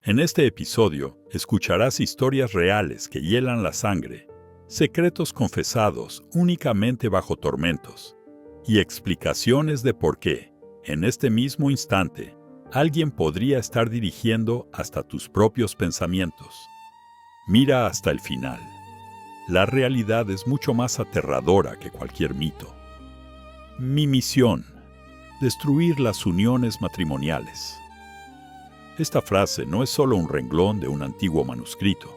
En este episodio escucharás historias reales que hielan la sangre, secretos confesados únicamente bajo tormentos, y explicaciones de por qué, en este mismo instante, alguien podría estar dirigiendo hasta tus propios pensamientos. Mira hasta el final. La realidad es mucho más aterradora que cualquier mito. Mi misión: destruir las uniones matrimoniales. Esta frase no es solo un renglón de un antiguo manuscrito.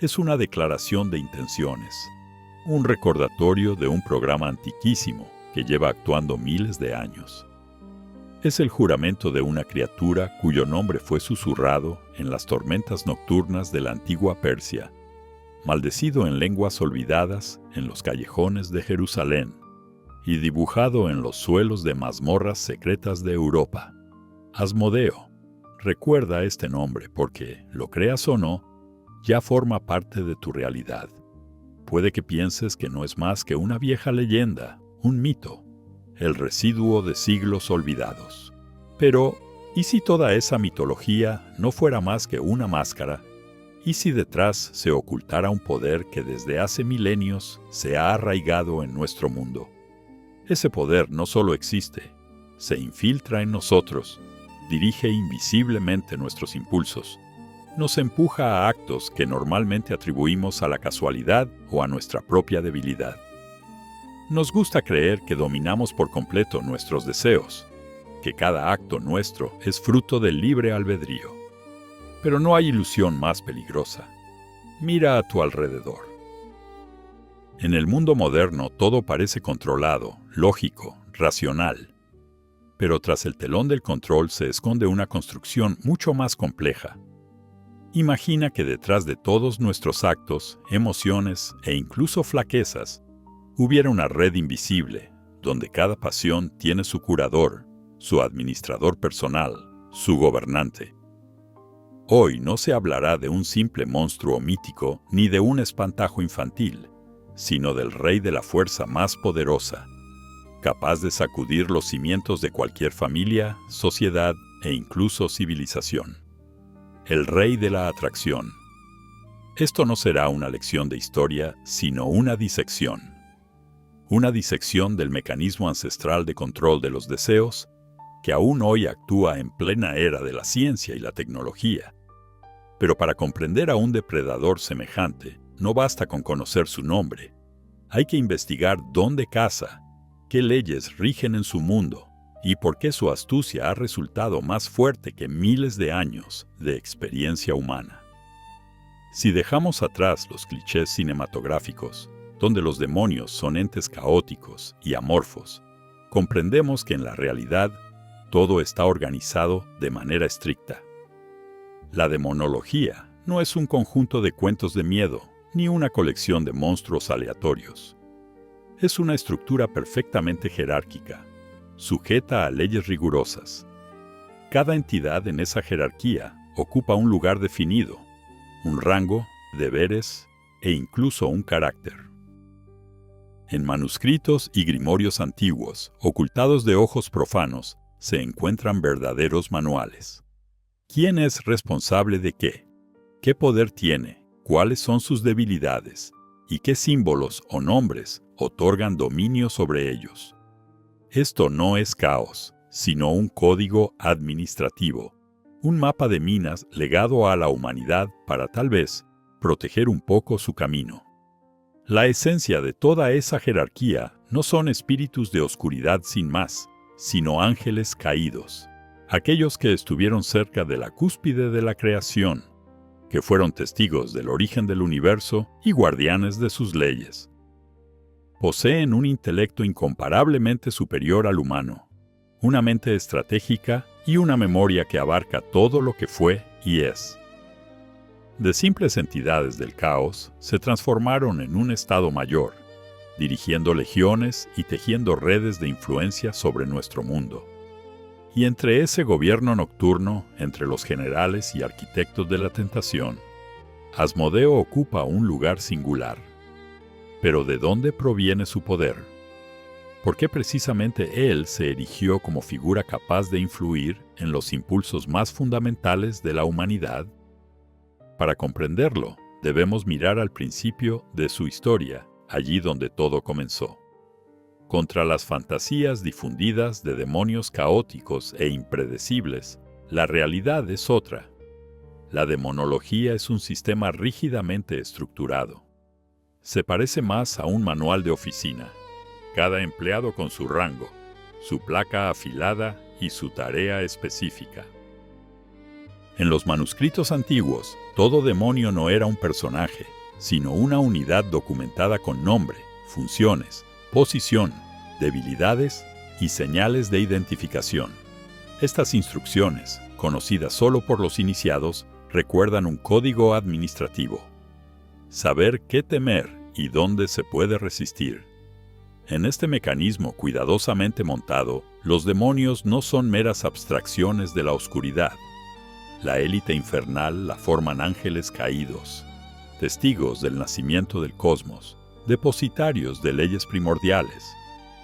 Es una declaración de intenciones, un recordatorio de un programa antiquísimo que lleva actuando miles de años. Es el juramento de una criatura cuyo nombre fue susurrado en las tormentas nocturnas de la antigua Persia, maldecido en lenguas olvidadas en los callejones de Jerusalén y dibujado en los suelos de mazmorras secretas de Europa. Asmodeo. Recuerda este nombre porque, lo creas o no, ya forma parte de tu realidad. Puede que pienses que no es más que una vieja leyenda, un mito, el residuo de siglos olvidados. Pero, ¿y si toda esa mitología no fuera más que una máscara? ¿Y si detrás se ocultara un poder que desde hace milenios se ha arraigado en nuestro mundo? Ese poder no solo existe, se infiltra en nosotros, dirige invisiblemente nuestros impulsos, nos empuja a actos que normalmente atribuimos a la casualidad o a nuestra propia debilidad. Nos gusta creer que dominamos por completo nuestros deseos, que cada acto nuestro es fruto del libre albedrío. Pero no hay ilusión más peligrosa. Mira a tu alrededor. En el mundo moderno todo parece controlado, lógico, racional. Pero tras el telón del control se esconde una construcción mucho más compleja. Imagina que detrás de todos nuestros actos, emociones e incluso flaquezas, hubiera una red invisible, donde cada pasión tiene su curador, su administrador personal, su gobernante. Hoy no se hablará de un simple monstruo mítico ni de un espantajo infantil, sino del rey de la fuerza más poderosa, capaz de sacudir los cimientos de cualquier familia, sociedad e incluso civilización. El rey de la atracción. Esto no será una lección de historia, sino una disección. Una disección del mecanismo ancestral de control de los deseos, que aún hoy actúa en plena era de la ciencia y la tecnología. Pero para comprender a un depredador semejante, no basta con conocer su nombre. Hay que investigar dónde caza, qué leyes rigen en su mundo y por qué su astucia ha resultado más fuerte que miles de años de experiencia humana. Si dejamos atrás los clichés cinematográficos, donde los demonios son entes caóticos y amorfos, comprendemos que en la realidad todo está organizado de manera estricta. La demonología no es un conjunto de cuentos de miedo, ni una colección de monstruos aleatorios. Es una estructura perfectamente jerárquica, sujeta a leyes rigurosas. Cada entidad en esa jerarquía ocupa un lugar definido, un rango, deberes e incluso un carácter. En manuscritos y grimorios antiguos, ocultados de ojos profanos, se encuentran verdaderos manuales. ¿Quién es responsable de qué? ¿Qué poder tiene? ¿Cuáles son sus debilidades? ¿Y qué símbolos o nombres otorgan dominio sobre ellos? Esto no es caos, sino un código administrativo, un mapa de minas legado a la humanidad para tal vez proteger un poco su camino. La esencia de toda esa jerarquía no son espíritus de oscuridad sin más, sino ángeles caídos, aquellos que estuvieron cerca de la cúspide de la creación, que fueron testigos del origen del universo y guardianes de sus leyes. Poseen un intelecto incomparablemente superior al humano, una mente estratégica y una memoria que abarca todo lo que fue y es. De simples entidades del caos, se transformaron en un estado mayor, dirigiendo legiones y tejiendo redes de influencia sobre nuestro mundo. Y entre ese gobierno nocturno, entre los generales y arquitectos de la tentación, Asmodeo ocupa un lugar singular. Pero ¿de dónde proviene su poder? ¿Por qué precisamente él se erigió como figura capaz de influir en los impulsos más fundamentales de la humanidad? Para comprenderlo, debemos mirar al principio de su historia, allí donde todo comenzó. Contra las fantasías difundidas de demonios caóticos e impredecibles, la realidad es otra. La demonología es un sistema rígidamente estructurado. Se parece más a un manual de oficina, cada empleado con su rango, su placa afilada y su tarea específica. En los manuscritos antiguos, todo demonio no era un personaje, sino una unidad documentada con nombre, funciones, posición, debilidades y señales de identificación. Estas instrucciones, conocidas solo por los iniciados, recuerdan un código administrativo. Saber qué temer y dónde se puede resistir. En este mecanismo cuidadosamente montado, los demonios no son meras abstracciones de la oscuridad. La élite infernal la forman ángeles caídos, testigos del nacimiento del cosmos, depositarios de leyes primordiales,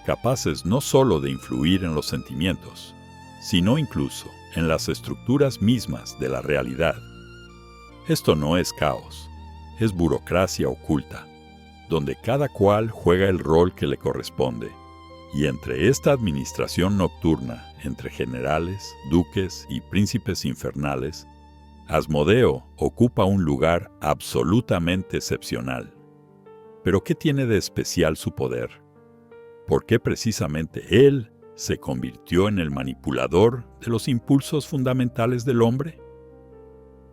capaces no solo de influir en los sentimientos, sino incluso en las estructuras mismas de la realidad. Esto no es caos, es burocracia oculta, donde cada cual juega el rol que le corresponde, y entre esta administración nocturna, entre generales, duques y príncipes infernales, Asmodeo ocupa un lugar absolutamente excepcional. ¿Pero qué tiene de especial su poder? ¿Por qué precisamente él se convirtió en el manipulador de los impulsos fundamentales del hombre?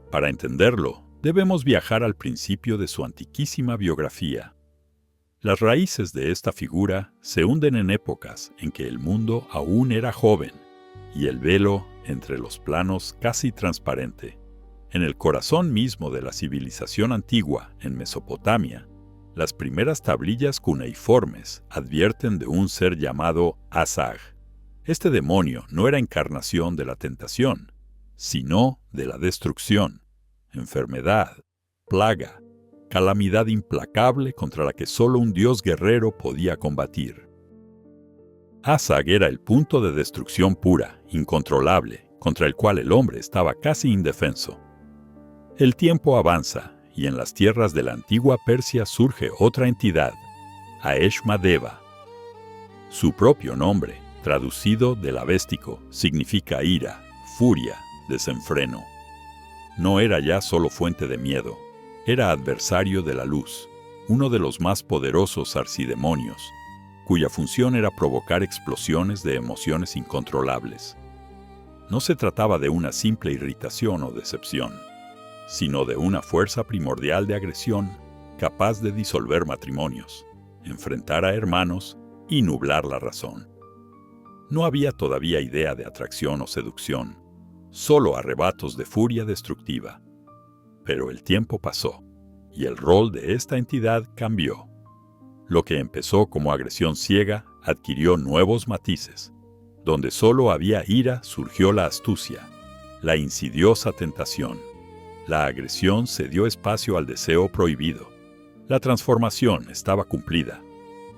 Para entenderlo, debemos viajar al principio de su antiquísima biografía. Las raíces de esta figura se hunden en épocas en que el mundo aún era joven y el velo entre los planos casi transparente. En el corazón mismo de la civilización antigua, en Mesopotamia, las primeras tablillas cuneiformes advierten de un ser llamado Asag. Este demonio no era encarnación de la tentación, sino de la destrucción, enfermedad, plaga, calamidad implacable contra la que solo un dios guerrero podía combatir. Asag era el punto de destrucción pura, incontrolable, contra el cual el hombre estaba casi indefenso. El tiempo avanza, y en las tierras de la antigua Persia surge otra entidad, Aeshma-Deva. Su propio nombre, traducido del avéstico, significa ira, furia, desenfreno. No era ya solo fuente de miedo, era adversario de la luz, uno de los más poderosos arcidemonios, cuya función era provocar explosiones de emociones incontrolables. No se trataba de una simple irritación o decepción, sino de una fuerza primordial de agresión capaz de disolver matrimonios, enfrentar a hermanos y nublar la razón. No había todavía idea de atracción o seducción, solo arrebatos de furia destructiva. Pero el tiempo pasó, y el rol de esta entidad cambió. Lo que empezó como agresión ciega adquirió nuevos matices. Donde solo había ira surgió la astucia, la insidiosa tentación. La agresión cedió espacio al deseo prohibido. La transformación estaba cumplida.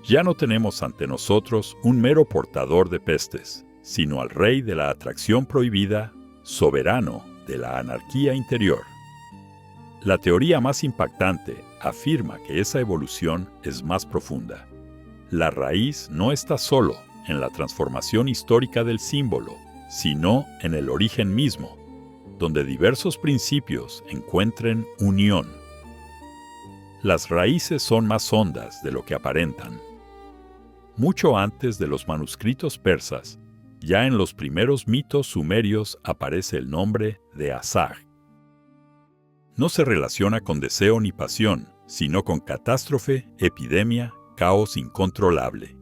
Ya no tenemos ante nosotros un mero portador de pestes, sino al rey de la atracción prohibida, soberano de la anarquía interior. La teoría más impactante afirma que esa evolución es más profunda. La raíz no está solo en la transformación histórica del símbolo, sino en el origen mismo, donde diversos principios encuentren unión. Las raíces son más hondas de lo que aparentan. Mucho antes de los manuscritos persas, ya en los primeros mitos sumerios aparece el nombre de Asag. No se relaciona con deseo ni pasión, sino con catástrofe, epidemia, caos incontrolable.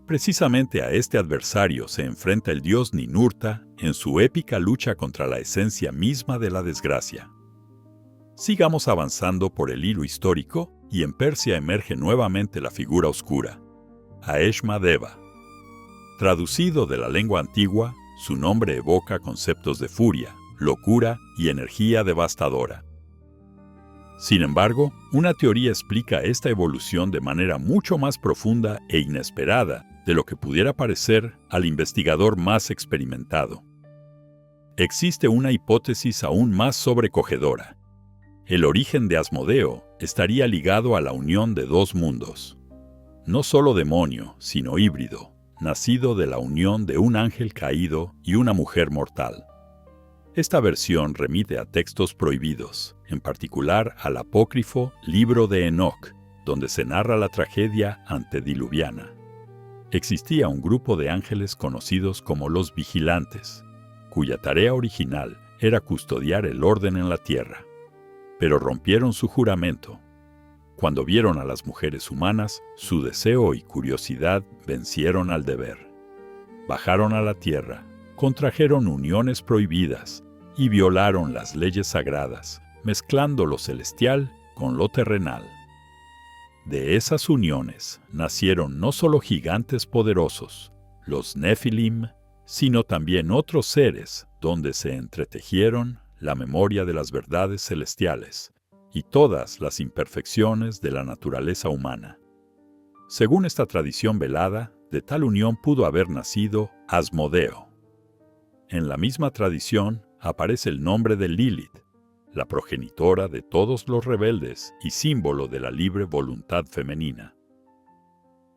Precisamente a este adversario se enfrenta el dios Ninurta en su épica lucha contra la esencia misma de la desgracia. Sigamos avanzando por el hilo histórico y en Persia emerge nuevamente la figura oscura, Aeshma-Deva. Traducido de la lengua antigua, su nombre evoca conceptos de furia, locura y energía devastadora. Sin embargo, una teoría explica esta evolución de manera mucho más profunda e inesperada de lo que pudiera parecer al investigador más experimentado. Existe una hipótesis aún más sobrecogedora. El origen de Asmodeo estaría ligado a la unión de dos mundos. No solo demonio, sino híbrido, nacido de la unión de un ángel caído y una mujer mortal. Esta versión remite a textos prohibidos, en particular al apócrifo Libro de Enoc, donde se narra la tragedia antediluviana. Existía un grupo de ángeles conocidos como los vigilantes, cuya tarea original era custodiar el orden en la tierra, pero rompieron su juramento. Cuando vieron a las mujeres humanas, su deseo y curiosidad vencieron al deber. Bajaron a la tierra, contrajeron uniones prohibidas y violaron las leyes sagradas, mezclando lo celestial con lo terrenal. De esas uniones nacieron no solo gigantes poderosos, los Nefilim, sino también otros seres donde se entretejieron la memoria de las verdades celestiales y todas las imperfecciones de la naturaleza humana. Según esta tradición velada, de tal unión pudo haber nacido Asmodeo. En la misma tradición aparece el nombre de Lilith, la progenitora de todos los rebeldes y símbolo de la libre voluntad femenina.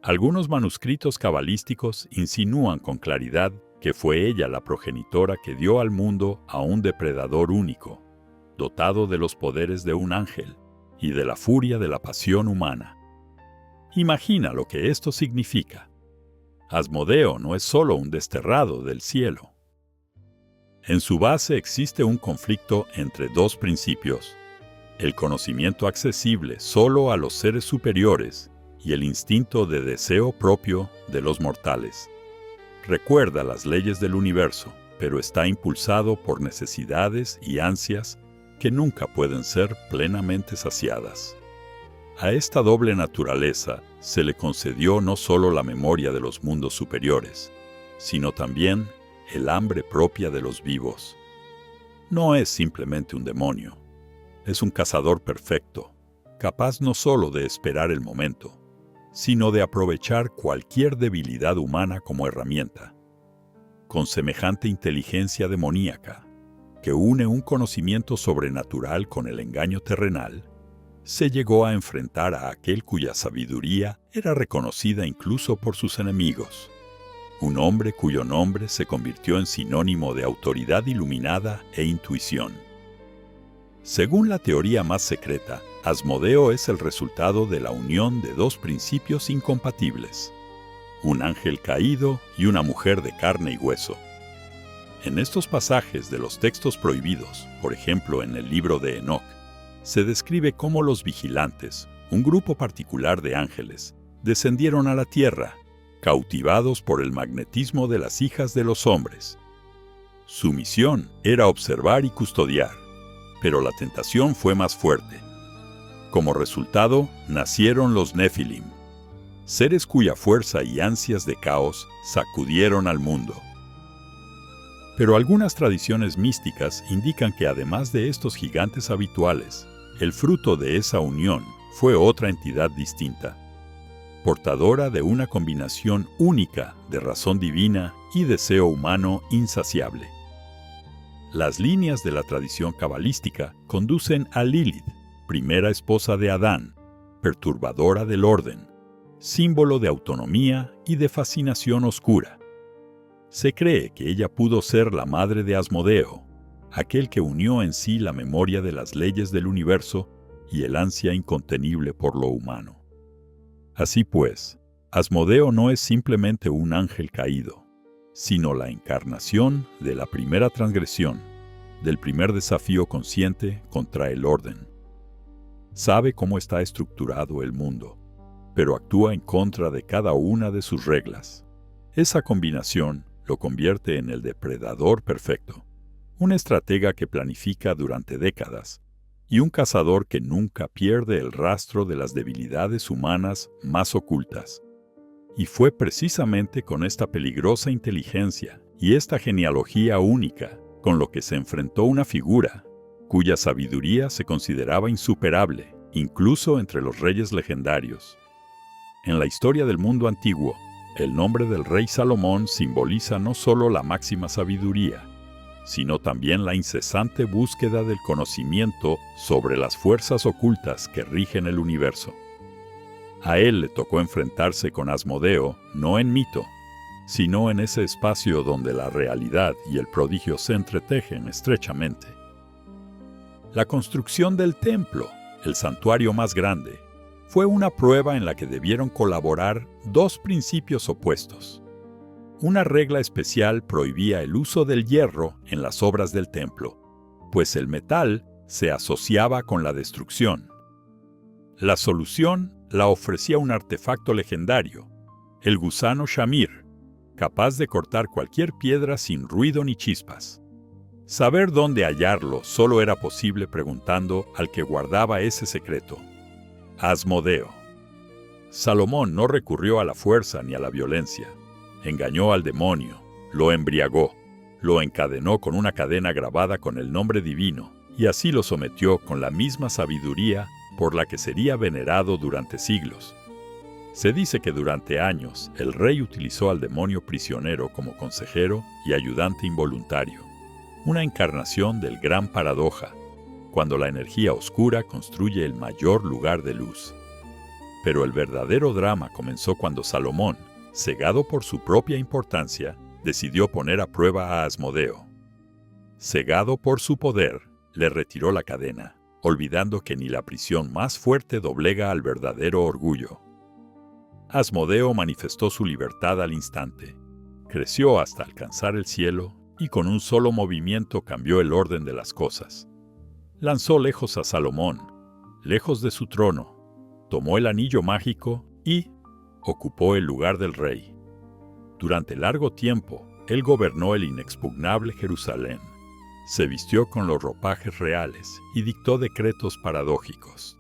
Algunos manuscritos cabalísticos insinúan con claridad que fue ella la progenitora que dio al mundo a un depredador único, dotado de los poderes de un ángel y de la furia de la pasión humana. Imagina lo que esto significa. Asmodeo no es solo un desterrado del cielo. En su base existe un conflicto entre dos principios: el conocimiento accesible solo a los seres superiores y el instinto de deseo propio de los mortales. Recuerda las leyes del universo, pero está impulsado por necesidades y ansias que nunca pueden ser plenamente saciadas. A esta doble naturaleza se le concedió no solo la memoria de los mundos superiores, sino también el hambre propia de los vivos. No es simplemente un demonio, es un cazador perfecto, capaz no solo de esperar el momento, sino de aprovechar cualquier debilidad humana como herramienta. Con semejante inteligencia demoníaca, que une un conocimiento sobrenatural con el engaño terrenal, se llegó a enfrentar a aquel cuya sabiduría era reconocida incluso por sus enemigos. Un hombre cuyo nombre se convirtió en sinónimo de autoridad iluminada e intuición. Según la teoría más secreta, Asmodeo es el resultado de la unión de dos principios incompatibles: un ángel caído y una mujer de carne y hueso. En estos pasajes de los textos prohibidos, por ejemplo en el libro de Enoc, se describe cómo los vigilantes, un grupo particular de ángeles, descendieron a la tierra, cautivados por el magnetismo de las hijas de los hombres. Su misión era observar y custodiar, pero la tentación fue más fuerte. Como resultado, nacieron los Nefilim, seres cuya fuerza y ansias de caos sacudieron al mundo. Pero algunas tradiciones místicas indican que además de estos gigantes habituales, el fruto de esa unión fue otra entidad distinta, portadora de una combinación única de razón divina y deseo humano insaciable. Las líneas de la tradición cabalística conducen a Lilith, primera esposa de Adán, perturbadora del orden, símbolo de autonomía y de fascinación oscura. Se cree que ella pudo ser la madre de Asmodeo, aquel que unió en sí la memoria de las leyes del universo y el ansia incontenible por lo humano. Así pues, Asmodeo no es simplemente un ángel caído, sino la encarnación de la primera transgresión, del primer desafío consciente contra el orden. Sabe cómo está estructurado el mundo, pero actúa en contra de cada una de sus reglas. Esa combinación lo convierte en el depredador perfecto, un estratega que planifica durante décadas y un cazador que nunca pierde el rastro de las debilidades humanas más ocultas. Y fue precisamente con esta peligrosa inteligencia y esta genealogía única con lo que se enfrentó una figura cuya sabiduría se consideraba insuperable, incluso entre los reyes legendarios. En la historia del mundo antiguo, El nombre del rey Salomón simboliza no solo la máxima sabiduría, sino también la incesante búsqueda del conocimiento sobre las fuerzas ocultas que rigen el universo. A él le tocó enfrentarse con Asmodeo, no en mito, sino en ese espacio donde la realidad y el prodigio se entretejen estrechamente. La construcción del templo, el santuario más grande, fue una prueba en la que debieron colaborar dos principios opuestos. Una regla especial prohibía el uso del hierro en las obras del templo, pues el metal se asociaba con la destrucción. La solución la ofrecía un artefacto legendario, el gusano Shamir, capaz de cortar cualquier piedra sin ruido ni chispas. Saber dónde hallarlo solo era posible preguntando al que guardaba ese secreto, Asmodeo. Salomón no recurrió a la fuerza ni a la violencia. Engañó al demonio, lo embriagó, lo encadenó con una cadena grabada con el nombre divino, y así lo sometió con la misma sabiduría por la que sería venerado durante siglos. Se dice que durante años el rey utilizó al demonio prisionero como consejero y ayudante involuntario, una encarnación del gran paradoja, cuando la energía oscura construye el mayor lugar de luz. Pero el verdadero drama comenzó cuando Salomón, cegado por su propia importancia, decidió poner a prueba a Asmodeo. Cegado por su poder, le retiró la cadena, olvidando que ni la prisión más fuerte doblega al verdadero orgullo. Asmodeo manifestó su libertad al instante, creció hasta alcanzar el cielo y con un solo movimiento cambió el orden de las cosas. Lanzó lejos a Salomón, lejos de su trono, tomó el anillo mágico y ocupó el lugar del rey. Durante largo tiempo, él gobernó el inexpugnable Jerusalén, se vistió con los ropajes reales y dictó decretos paradójicos.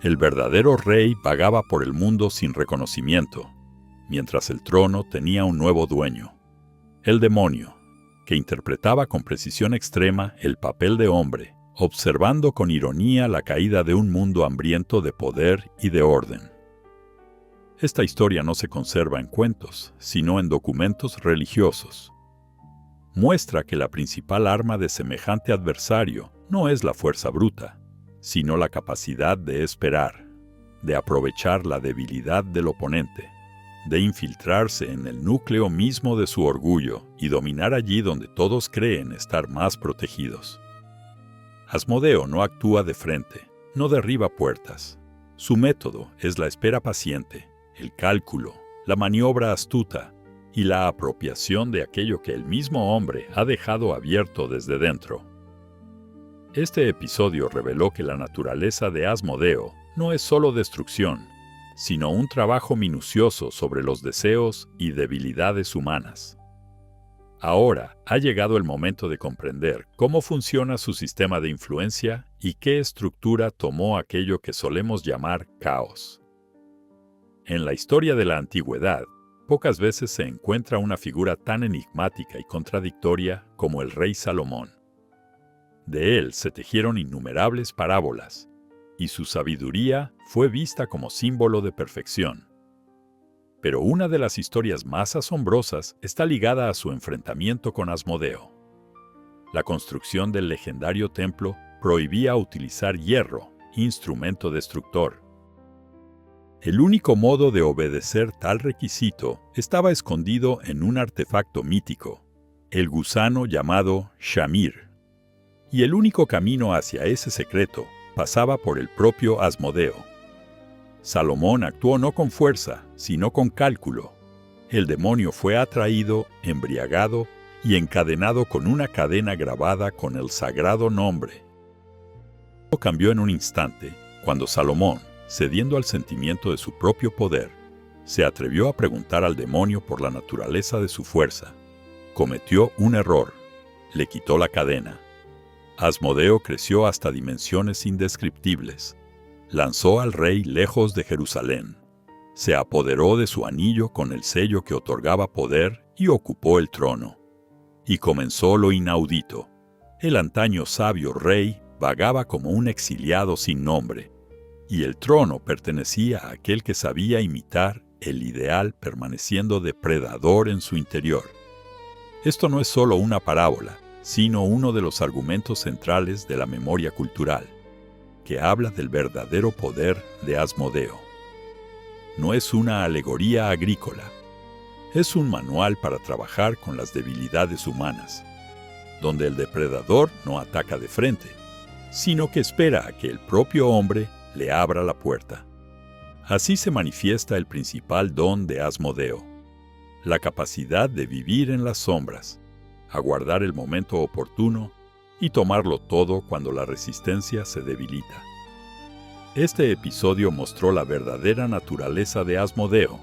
El verdadero rey vagaba por el mundo sin reconocimiento, mientras el trono tenía un nuevo dueño, el demonio, que interpretaba con precisión extrema el papel de hombre, observando con ironía la caída de un mundo hambriento de poder y de orden. Esta historia no se conserva en cuentos, sino en documentos religiosos. Muestra que la principal arma de semejante adversario no es la fuerza bruta, sino la capacidad de esperar, de aprovechar la debilidad del oponente, de infiltrarse en el núcleo mismo de su orgullo y dominar allí donde todos creen estar más protegidos. Asmodeo no actúa de frente, no derriba puertas. Su método es la espera paciente, el cálculo, la maniobra astuta y la apropiación de aquello que el mismo hombre ha dejado abierto desde dentro. Este episodio reveló que la naturaleza de Asmodeo no es solo destrucción, sino un trabajo minucioso sobre los deseos y debilidades humanas. Ahora ha llegado el momento de comprender cómo funciona su sistema de influencia y qué estructura tomó aquello que solemos llamar caos. En la historia de la antigüedad, pocas veces se encuentra una figura tan enigmática y contradictoria como el rey Salomón. De él se tejieron innumerables parábolas, y su sabiduría fue vista como símbolo de perfección. Pero una de las historias más asombrosas está ligada a su enfrentamiento con Asmodeo. La construcción del legendario templo prohibía utilizar hierro, instrumento destructor. El único modo de obedecer tal requisito estaba escondido en un artefacto mítico, el gusano llamado Shamir. Y el único camino hacia ese secreto pasaba por el propio Asmodeo. Salomón actuó no con fuerza, sino con cálculo. El demonio fue atraído, embriagado y encadenado con una cadena grabada con el sagrado nombre. Todo cambió en un instante, cuando Salomón, cediendo al sentimiento de su propio poder, se atrevió a preguntar al demonio por la naturaleza de su fuerza. Cometió un error, le quitó la cadena. Asmodeo creció hasta dimensiones indescriptibles. Lanzó al rey lejos de Jerusalén. Se apoderó de su anillo con el sello que otorgaba poder y ocupó el trono. Y comenzó lo inaudito. El antaño sabio rey vagaba como un exiliado sin nombre, y el trono pertenecía a aquel que sabía imitar el ideal permaneciendo depredador en su interior. Esto no es solo una parábola, sino uno de los argumentos centrales de la memoria cultural, que habla del verdadero poder de Asmodeo. No es una alegoría agrícola, es un manual para trabajar con las debilidades humanas, donde el depredador no ataca de frente, sino que espera a que el propio hombre le abra la puerta. Así se manifiesta el principal don de Asmodeo, la capacidad de vivir en las sombras, aguardar el momento oportuno y tomarlo todo cuando la resistencia se debilita. Este episodio mostró la verdadera naturaleza de Asmodeo,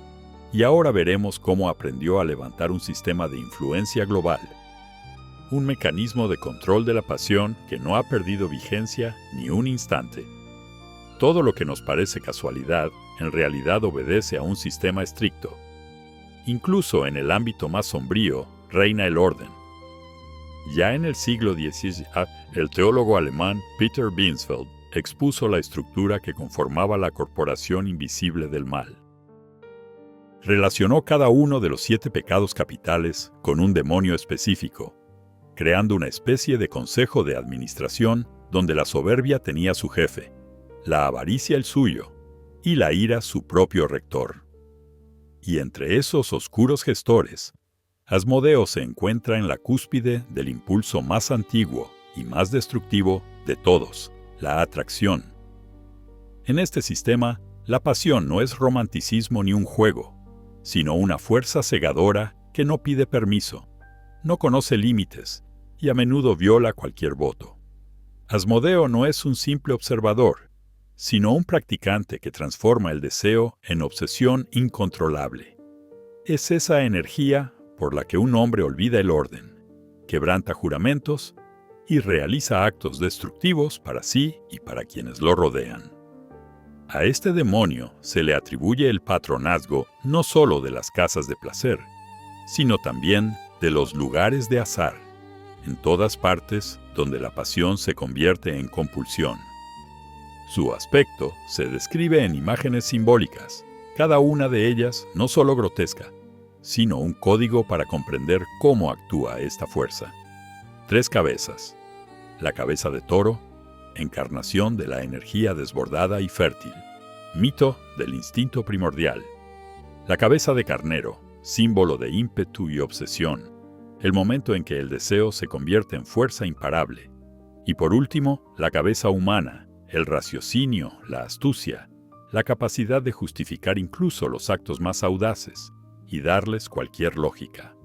y ahora veremos cómo aprendió a levantar un sistema de influencia global, un mecanismo de control de la pasión que no ha perdido vigencia ni un instante. Todo lo que nos parece casualidad, en realidad obedece a un sistema estricto. Incluso en el ámbito más sombrío, reina el orden. Ya en el siglo XVI, el teólogo alemán Peter Binsfeld expuso la estructura que conformaba la corporación invisible del mal. Relacionó cada uno de los 7 pecados capitales con un demonio específico, creando una especie de consejo de administración donde la soberbia tenía su jefe, la avaricia el suyo, y la ira su propio rector. Y entre esos oscuros gestores, Asmodeo se encuentra en la cúspide del impulso más antiguo y más destructivo de todos, la atracción. En este sistema, la pasión no es romanticismo ni un juego, sino una fuerza cegadora que no pide permiso, no conoce límites y a menudo viola cualquier voto. Asmodeo no es un simple observador, sino un practicante que transforma el deseo en obsesión incontrolable. Es esa energía por la que un hombre olvida el orden, quebranta juramentos y realiza actos destructivos para sí y para quienes lo rodean. A este demonio se le atribuye el patronazgo no solo de las casas de placer, sino también de los lugares de azar, en todas partes donde la pasión se convierte en compulsión. Su aspecto se describe en imágenes simbólicas, cada una de ellas no solo grotesca, sino un código para comprender cómo actúa esta fuerza. 3 cabezas. La cabeza de toro, encarnación de la energía desbordada y fértil, mito del instinto primordial. La cabeza de carnero, símbolo de ímpetu y obsesión, el momento en que el deseo se convierte en fuerza imparable. Y por último, la cabeza humana, el raciocinio, la astucia, la capacidad de justificar incluso los actos más audaces y darles cualquier lógica.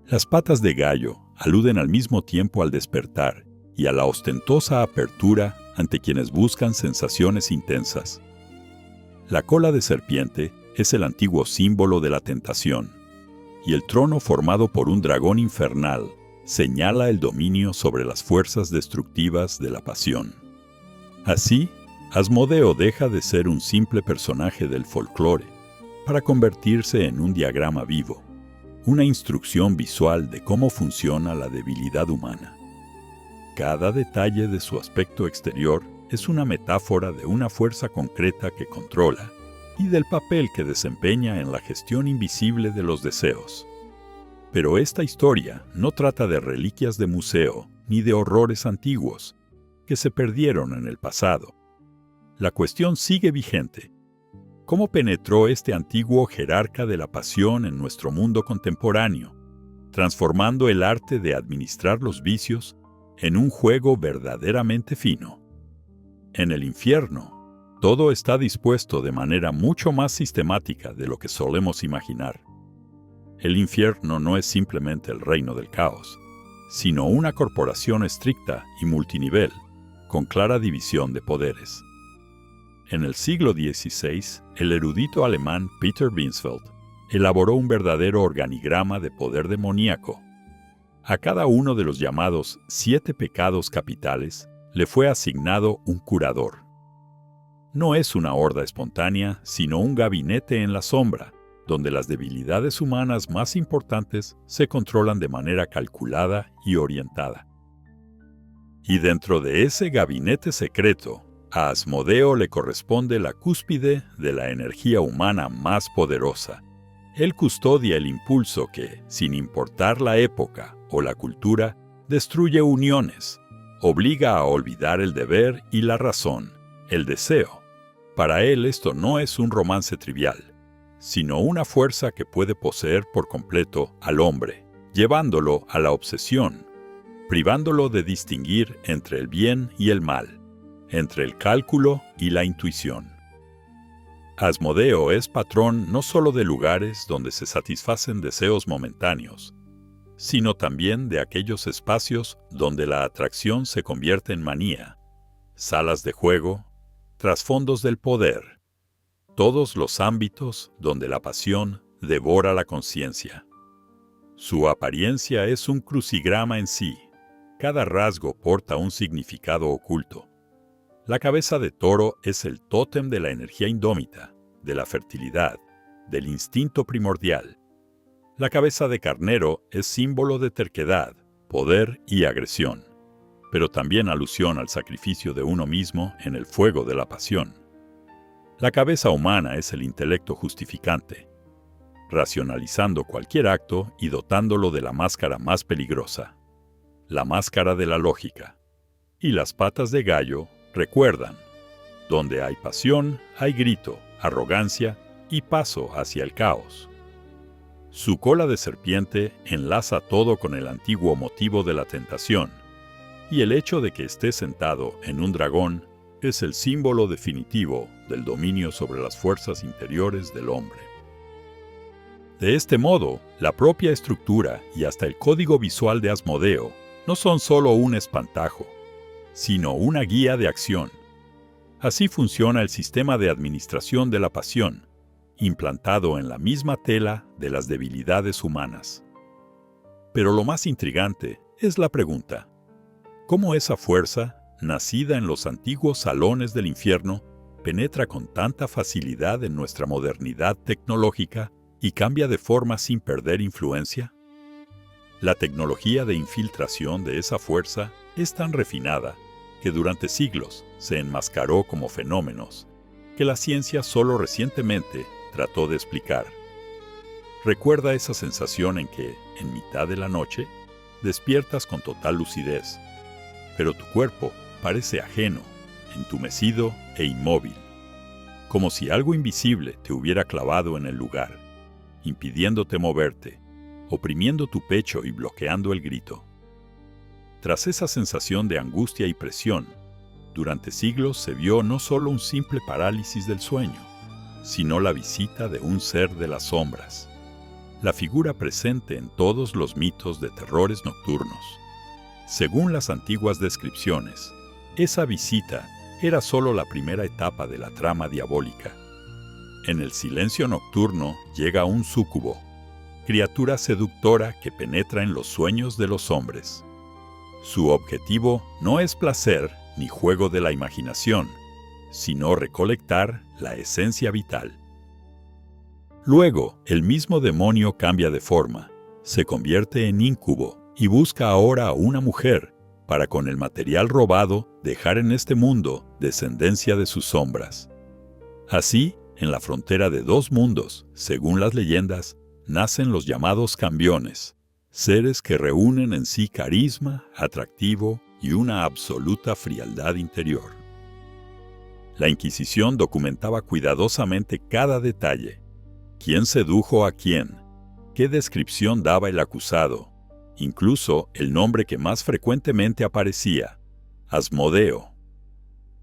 Las patas de gallo aluden al mismo tiempo al despertar y a la ostentosa apertura ante quienes buscan sensaciones intensas. La cola de serpiente es el antiguo símbolo de la tentación, y el trono formado por un dragón infernal señala el dominio sobre las fuerzas destructivas de la pasión. Así, Asmodeo deja de ser un simple personaje del folclore para convertirse en un diagrama vivo, una instrucción visual de cómo funciona la debilidad humana. Cada detalle de su aspecto exterior es una metáfora de una fuerza concreta que controla y del papel que desempeña en la gestión invisible de los deseos. Pero esta historia no trata de reliquias de museo ni de horrores antiguos que se perdieron en el pasado. La cuestión sigue vigente. ¿Cómo penetró este antiguo jerarca de la pasión en nuestro mundo contemporáneo, transformando el arte de administrar los vicios en un juego verdaderamente fino? En el infierno, todo está dispuesto de manera mucho más sistemática de lo que solemos imaginar. El infierno no es simplemente el reino del caos, sino una corporación estricta y multinivel, con clara división de poderes. En el siglo XVI, el erudito alemán Peter Binsfeld elaboró un verdadero organigrama de poder demoníaco. A cada uno de los llamados 7 pecados capitales le fue asignado un curador. No es una horda espontánea, sino un gabinete en la sombra, donde las debilidades humanas más importantes se controlan de manera calculada y orientada. Y dentro de ese gabinete secreto, A Asmodeo le corresponde la cúspide de la energía humana más poderosa. Él custodia el impulso que, sin importar la época o la cultura, destruye uniones, obliga a olvidar el deber y la razón, el deseo. Para él esto no es un romance trivial, sino una fuerza que puede poseer por completo al hombre, llevándolo a la obsesión, privándolo de distinguir entre el bien y el mal, entre el cálculo y la intuición. Asmodeo es patrón no solo de lugares donde se satisfacen deseos momentáneos, sino también de aquellos espacios donde la atracción se convierte en manía, salas de juego, trasfondos del poder, todos los ámbitos donde la pasión devora la conciencia. Su apariencia es un crucigrama en sí, cada rasgo porta un significado oculto. La cabeza de toro es el tótem de la energía indómita, de la fertilidad, del instinto primordial. La cabeza de carnero es símbolo de terquedad, poder y agresión, pero también alusión al sacrificio de uno mismo en el fuego de la pasión. La cabeza humana es el intelecto justificante, racionalizando cualquier acto y dotándolo de la máscara más peligrosa, la máscara de la lógica. Y las patas de gallo recuerdan, donde hay pasión, hay grito, arrogancia y paso hacia el caos. Su cola de serpiente enlaza todo con el antiguo motivo de la tentación, y el hecho de que esté sentado en un dragón es el símbolo definitivo del dominio sobre las fuerzas interiores del hombre. De este modo, la propia estructura y hasta el código visual de Asmodeo no son solo un espantajo, sino una guía de acción. Así funciona el sistema de administración de la pasión, implantado en la misma tela de las debilidades humanas. Pero lo más intrigante es la pregunta: ¿cómo esa fuerza, nacida en los antiguos salones del infierno, penetra con tanta facilidad en nuestra modernidad tecnológica y cambia de forma sin perder influencia? La tecnología de infiltración de esa fuerza es tan refinada que durante siglos se enmascaró como fenómenos que la ciencia solo recientemente trató de explicar. Recuerda esa sensación en que, en mitad de la noche, despiertas con total lucidez, pero tu cuerpo parece ajeno, entumecido e inmóvil, como si algo invisible te hubiera clavado en el lugar, impidiéndote moverte, oprimiendo tu pecho y bloqueando el grito. Tras esa sensación de angustia y presión, durante siglos se vio no solo un simple parálisis del sueño, sino la visita de un ser de las sombras, la figura presente en todos los mitos de terrores nocturnos. Según las antiguas descripciones, esa visita era solo la primera etapa de la trama diabólica. En el silencio nocturno llega un súcubo, criatura seductora que penetra en los sueños de los hombres. Su objetivo no es placer ni juego de la imaginación, sino recolectar la esencia vital. Luego, el mismo demonio cambia de forma, se convierte en íncubo y busca ahora a una mujer para, con el material robado, dejar en este mundo descendencia de sus sombras. Así, en la frontera de dos mundos, según las leyendas, nacen los llamados cambiones, seres que reúnen en sí carisma, atractivo y una absoluta frialdad interior. La Inquisición documentaba cuidadosamente cada detalle: quién sedujo a quién, qué descripción daba el acusado, incluso el nombre que más frecuentemente aparecía: Asmodeo.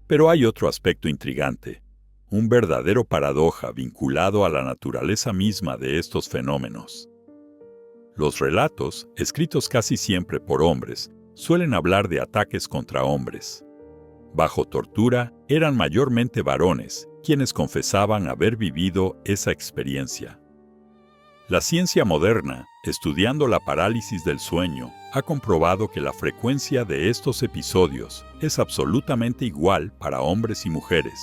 Pero hay otro aspecto intrigante, un verdadero paradoja vinculado a la naturaleza misma de estos fenómenos. Los relatos, escritos casi siempre por hombres, suelen hablar de ataques contra hombres. Bajo tortura, eran mayormente varones quienes confesaban haber vivido esa experiencia. La ciencia moderna, estudiando la parálisis del sueño, ha comprobado que la frecuencia de estos episodios es absolutamente igual para hombres y mujeres.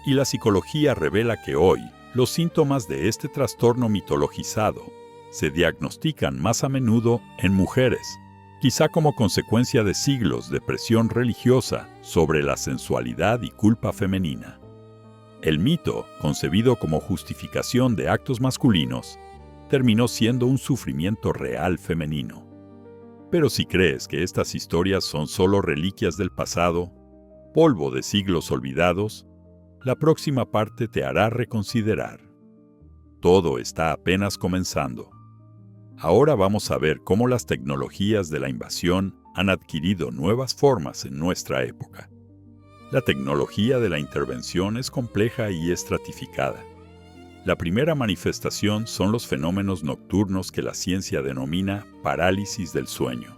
Y la psicología revela que hoy, los síntomas de este trastorno mitologizado se diagnostican más a menudo en mujeres, quizá como consecuencia de siglos de presión religiosa sobre la sensualidad y culpa femenina. El mito, concebido como justificación de actos masculinos, terminó siendo un sufrimiento real femenino. Pero si crees que estas historias son solo reliquias del pasado, polvo de siglos olvidados, la próxima parte te hará reconsiderar. Todo está apenas comenzando. Ahora vamos a ver cómo las tecnologías de la invasión han adquirido nuevas formas en nuestra época. La tecnología de la intervención es compleja y estratificada. La primera manifestación son los fenómenos nocturnos que la ciencia denomina parálisis del sueño.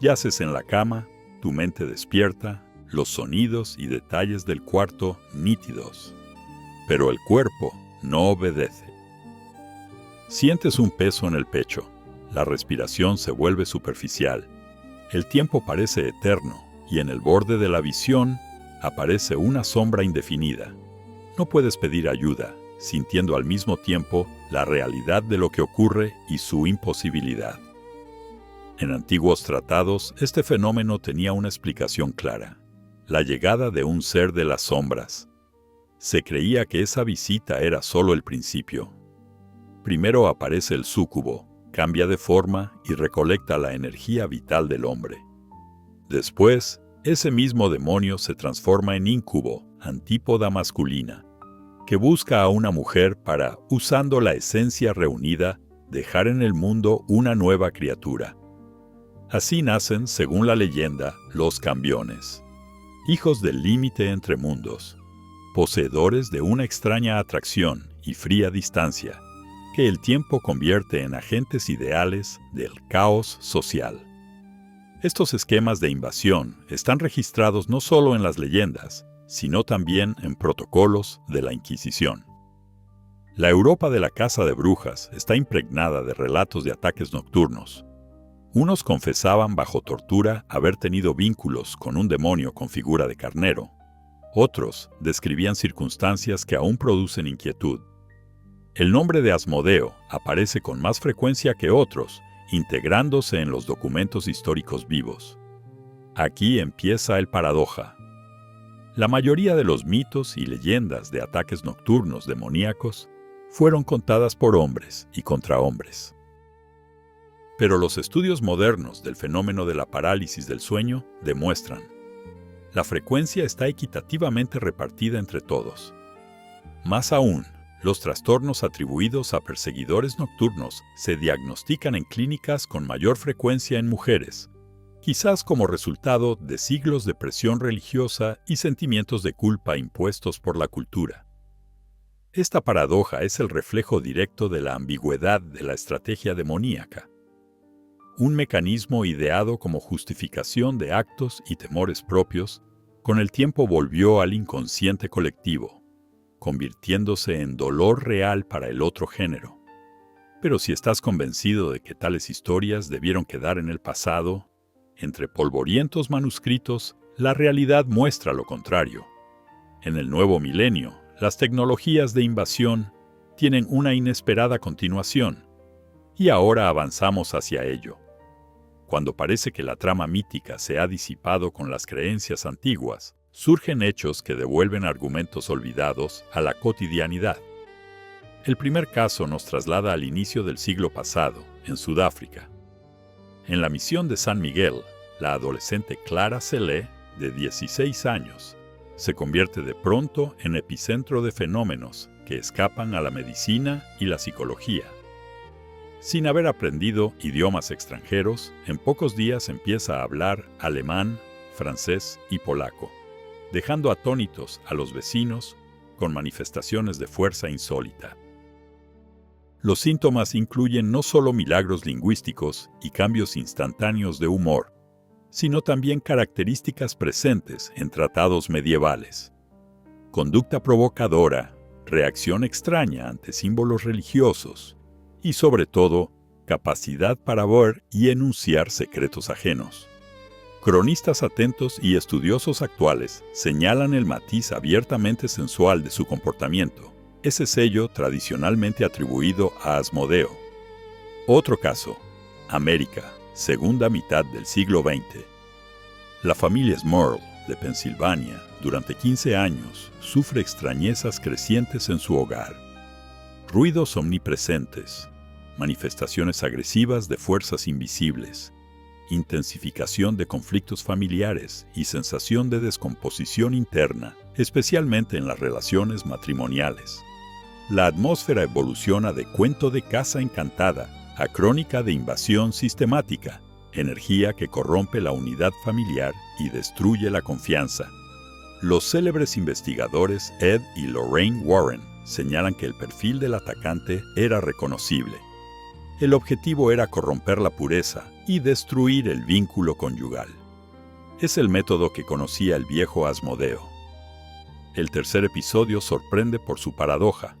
Yaces en la cama, tu mente despierta, los sonidos y detalles del cuarto nítidos. Pero el cuerpo no obedece. Sientes un peso en el pecho, la respiración se vuelve superficial, el tiempo parece eterno y en el borde de la visión aparece una sombra indefinida. No puedes pedir ayuda, sintiendo al mismo tiempo la realidad de lo que ocurre y su imposibilidad. En antiguos tratados, este fenómeno tenía una explicación clara: la llegada de un ser de las sombras. Se creía que esa visita era solo el principio. Primero aparece el súcubo, cambia de forma y recolecta la energía vital del hombre. Después, ese mismo demonio se transforma en íncubo, antípoda masculina, que busca a una mujer para, usando la esencia reunida, dejar en el mundo una nueva criatura. Así nacen, según la leyenda, los cambiones, hijos del límite entre mundos, poseedores de una extraña atracción y fría distancia, que el tiempo convierte en agentes ideales del caos social. Estos esquemas de invasión están registrados no solo en las leyendas, sino también en protocolos de la Inquisición. La Europa de la caza de brujas está impregnada de relatos de ataques nocturnos. Unos confesaban bajo tortura haber tenido vínculos con un demonio con figura de carnero. Otros describían circunstancias que aún producen inquietud. El nombre de Asmodeo aparece con más frecuencia que otros, integrándose en los documentos históricos vivos. Aquí empieza el paradoja. La mayoría de los mitos y leyendas de ataques nocturnos demoníacos fueron contadas por hombres y contra hombres. Pero los estudios modernos del fenómeno de la parálisis del sueño demuestran: la frecuencia está equitativamente repartida entre todos. Más aún, los trastornos atribuidos a perseguidores nocturnos se diagnostican en clínicas con mayor frecuencia en mujeres, quizás como resultado de siglos de presión religiosa y sentimientos de culpa impuestos por la cultura. Esta paradoja es el reflejo directo de la ambigüedad de la estrategia demoníaca. Un mecanismo ideado como justificación de actos y temores propios, con el tiempo volvió al inconsciente colectivo, convirtiéndose en dolor real para el otro género. Pero si estás convencido de que tales historias debieron quedar en el pasado, entre polvorientos manuscritos, la realidad muestra lo contrario. En el nuevo milenio, las tecnologías de invasión tienen una inesperada continuación, y ahora avanzamos hacia ello. Cuando parece que la trama mítica se ha disipado con las creencias antiguas, surgen hechos que devuelven argumentos olvidados a la cotidianidad. El primer caso nos traslada al inicio del siglo pasado, en Sudáfrica. En la misión de San Miguel, la adolescente Clara Cele, de 16 años, se convierte de pronto en epicentro de fenómenos que escapan a la medicina y la psicología. Sin haber aprendido idiomas extranjeros, en pocos días empieza a hablar alemán, francés y polaco, dejando atónitos a los vecinos con manifestaciones de fuerza insólita. Los síntomas incluyen no solo milagros lingüísticos y cambios instantáneos de humor, sino también características presentes en tratados medievales. Conducta provocadora, reacción extraña ante símbolos religiosos y, sobre todo, capacidad para ver y enunciar secretos ajenos. Cronistas atentos y estudiosos actuales señalan el matiz abiertamente sensual de su comportamiento, ese sello tradicionalmente atribuido a Asmodeo. Otro caso, América, segunda mitad del siglo XX. La familia Smurl, de Pensilvania, durante 15 años, sufre extrañezas crecientes en su hogar. Ruidos omnipresentes, manifestaciones agresivas de fuerzas invisibles, intensificación de conflictos familiares y sensación de descomposición interna, especialmente en las relaciones matrimoniales. La atmósfera evoluciona de cuento de casa encantada a crónica de invasión sistemática, energía que corrompe la unidad familiar y destruye la confianza. Los célebres investigadores Ed y Lorraine Warren señalan que el perfil del atacante era reconocible. El objetivo era corromper la pureza y destruir el vínculo conyugal. Es el método que conocía el viejo Asmodeo. El tercer episodio sorprende por su paradoja.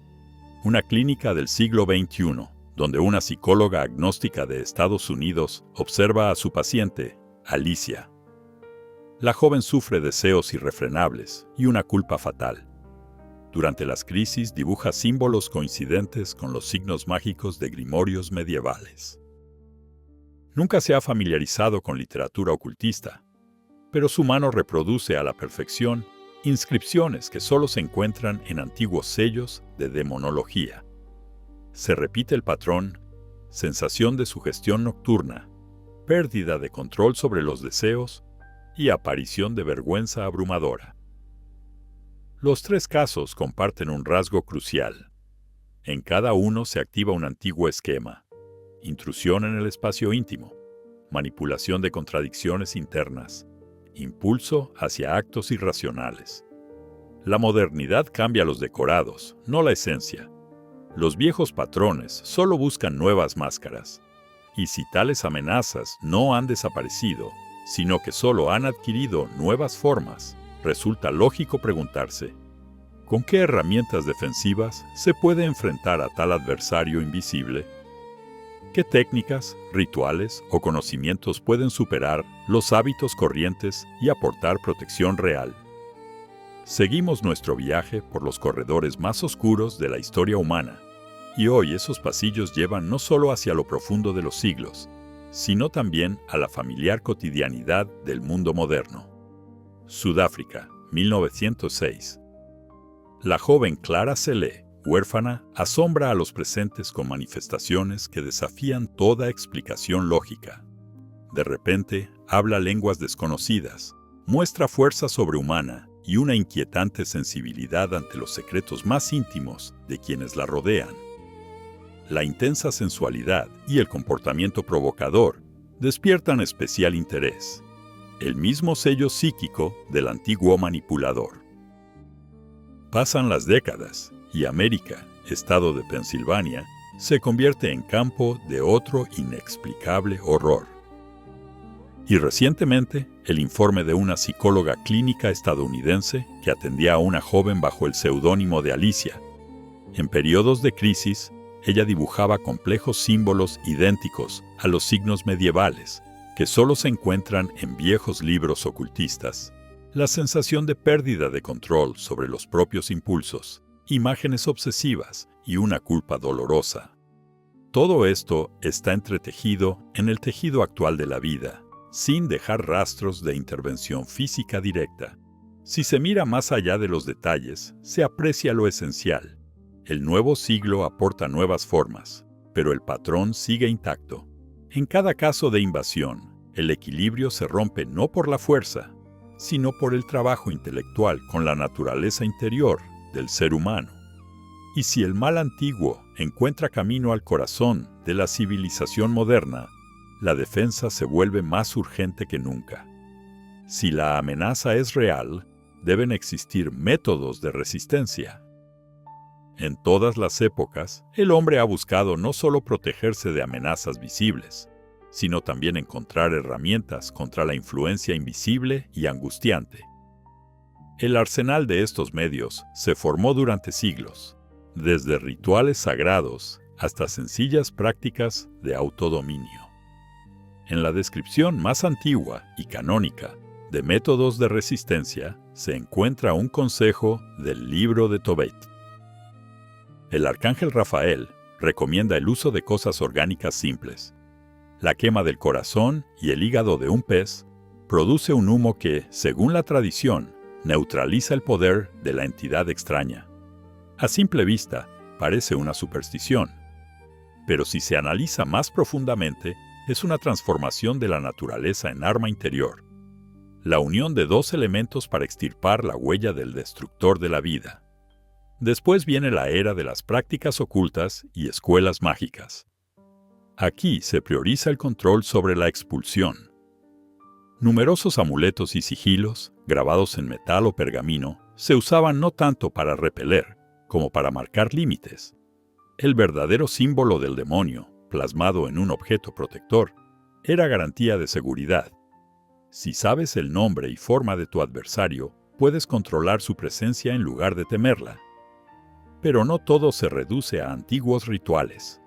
Una clínica del siglo XXI, donde una psicóloga agnóstica de Estados Unidos observa a su paciente, Alicia. La joven sufre deseos irrefrenables y una culpa fatal. Durante las crisis dibuja símbolos coincidentes con los signos mágicos de grimorios medievales. Nunca se ha familiarizado con literatura ocultista, pero su mano reproduce a la perfección inscripciones que solo se encuentran en antiguos sellos de demonología. Se repite el patrón: sensación de sugestión nocturna, pérdida de control sobre los deseos y aparición de vergüenza abrumadora. Los tres casos comparten un rasgo crucial. En cada uno se activa un antiguo esquema: intrusión en el espacio íntimo, manipulación de contradicciones internas, impulso hacia actos irracionales. La modernidad cambia los decorados, no la esencia. Los viejos patrones solo buscan nuevas máscaras. Y si tales amenazas no han desaparecido, sino que solo han adquirido nuevas formas, resulta lógico preguntarse: ¿con qué herramientas defensivas se puede enfrentar a tal adversario invisible? ¿Qué técnicas, rituales o conocimientos pueden superar los hábitos corrientes y aportar protección real? Seguimos nuestro viaje por los corredores más oscuros de la historia humana, y hoy esos pasillos llevan no solo hacia lo profundo de los siglos, sino también a la familiar cotidianidad del mundo moderno. Sudáfrica, 1906. La joven Clara Cele, huérfana, asombra a los presentes con manifestaciones que desafían toda explicación lógica. De repente, habla lenguas desconocidas, muestra fuerza sobrehumana y una inquietante sensibilidad ante los secretos más íntimos de quienes la rodean. La intensa sensualidad y el comportamiento provocador despiertan especial interés, el mismo sello psíquico del antiguo manipulador. Pasan las décadas y América, estado de Pensilvania, se convierte en campo de otro inexplicable horror. Y recientemente, el informe de una psicóloga clínica estadounidense que atendía a una joven bajo el seudónimo de Alicia. En periodos de crisis, ella dibujaba complejos símbolos idénticos a los signos medievales, que solo se encuentran en viejos libros ocultistas. La sensación de pérdida de control sobre los propios impulsos, imágenes obsesivas y una culpa dolorosa. Todo esto está entretejido en el tejido actual de la vida, sin dejar rastros de intervención física directa. Si se mira más allá de los detalles, se aprecia lo esencial. El nuevo siglo aporta nuevas formas, pero el patrón sigue intacto. En cada caso de invasión, el equilibrio se rompe no por la fuerza, sino por el trabajo intelectual con la naturaleza interior del ser humano. Y si el mal antiguo encuentra camino al corazón de la civilización moderna, la defensa se vuelve más urgente que nunca. Si la amenaza es real, deben existir métodos de resistencia. En todas las épocas, el hombre ha buscado no solo protegerse de amenazas visibles, sino también encontrar herramientas contra la influencia invisible y angustiante. El arsenal de estos medios se formó durante siglos, desde rituales sagrados hasta sencillas prácticas de autodominio. En la descripción más antigua y canónica de métodos de resistencia se encuentra un consejo del libro de Tobit. El arcángel Rafael recomienda el uso de cosas orgánicas simples. La quema del corazón y el hígado de un pez produce un humo que, según la tradición, neutraliza el poder de la entidad extraña. A simple vista, parece una superstición, pero si se analiza más profundamente, es una transformación de la naturaleza en arma interior. La unión de dos elementos para extirpar la huella del destructor de la vida. Después viene la era de las prácticas ocultas y escuelas mágicas. Aquí se prioriza el control sobre la expulsión. Numerosos amuletos y sigilos, grabados en metal o pergamino, se usaban no tanto para repeler, como para marcar límites. El verdadero símbolo del demonio, plasmado en un objeto protector, era garantía de seguridad. Si sabes el nombre y forma de tu adversario, puedes controlar su presencia en lugar de temerla. Pero no todo se reduce a antiguos rituales.